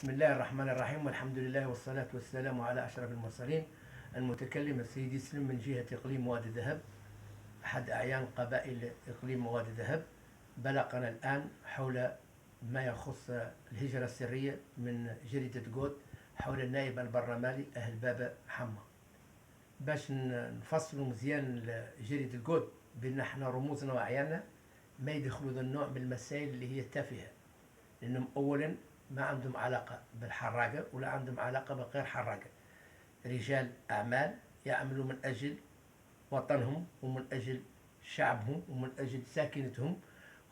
بسم الله الرحمن الرحيم، والحمد لله والصلاة والسلام على أشرف المرسلين. المتكلم السيد يسلم من جهة إقليم وادي الذهب، أحد أعيان قبائل إقليم وادي الذهب. بلغنا الآن حول ما يخص الهجرة السرية من جريدة جود حول النائب البرلماني أهل بابا حمى. باش نفصلوا مزيان جريدة جود بأن احنا رموزنا وأعياننا ما يدخلوا ذا النوع من المسائل اللي هي تافهة، لأنهم أولا ما عندهم علاقة بالحراقة ولا عندهم علاقة بغير حراقة. رجال أعمال يعملوا من أجل وطنهم ومن أجل شعبهم ومن أجل ساكنتهم،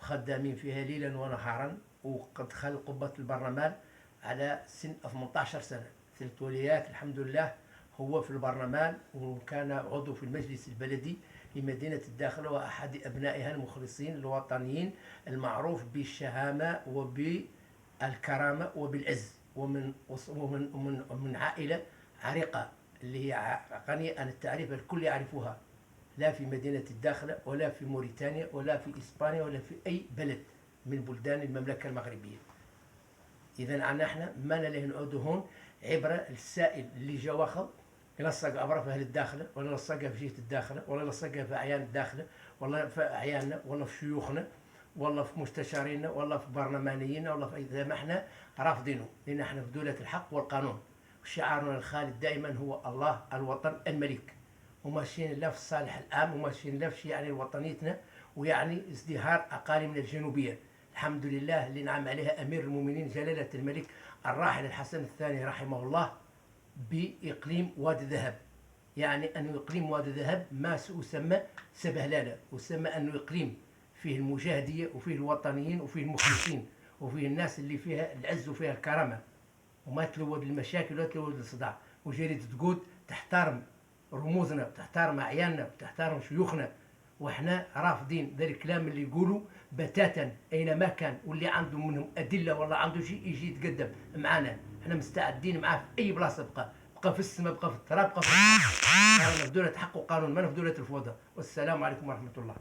وخدامين فيها ليلا ونهارا. وقد دخل قبة البرلمان على سن 18 سنة، ثلاث وليات الحمد لله هو في البرلمان، وكان عضو في المجلس البلدي لمدينة الداخلة، وأحد أبنائها المخلصين الوطنيين المعروف بالشهامة وبالكرامة وبالعز، ومن عائلة عريقة اللي هي غنية عن التعريف، الكل يعرفها، لا في مدينة الداخلة ولا في موريتانيا ولا في إسبانيا ولا في أي بلد من بلدان المملكة المغربية. إذا احنا ما له نعود هون عبرة السائل اللي جا واخذ يلصق عبرة في أهل الداخلة، ولا يلصقها في جهة الداخلة، ولا يلصقها في أعيان الداخلة، ولا في أعياننا، ولا في شيوخنا، ولا في مستشارينا، ولا في برلمانيين، ولا في إذا ما احنا رافضينه، لأن احنا في دولة الحق والقانون. وشعارنا الخالد دائما هو الله الوطن الملك، وماشيين لا في الصالح العام، وماشيين لا في شيء يعني وطنيتنا ويعني ازدهار أقاليمنا الجنوبية. الحمد لله اللي نعم عليها أمير المؤمنين جلالة الملك الراحل الحسن الثاني رحمه الله بإقليم وادي الذهب. يعني أنه إقليم وادي الذهب ما سيسمى سبهلالة، وسمى أنه إقليم فيه المجاهدية وفيه الوطنيين وفيه المخلصين وفيه الناس اللي فيها العز وفيها الكرامة، وما تلود المشاكل ولا تلود الصداع. وجريدة جود تحترم رموزنا وتحترم أعياننا وتحترم شيوخنا، واحنا رافضين ذا الكلام اللي يقولوا بتاتا اينما كان، واللي عنده منهم ادله ولا عنده شيء يجي يتقدم معنا. احنا مستعدين معاه في اي بلاصه، بقى في السماء، بقى في التراب، بقى في في دوله حق وقانون، ما في دوله الفوضى. والسلام عليكم ورحمه الله.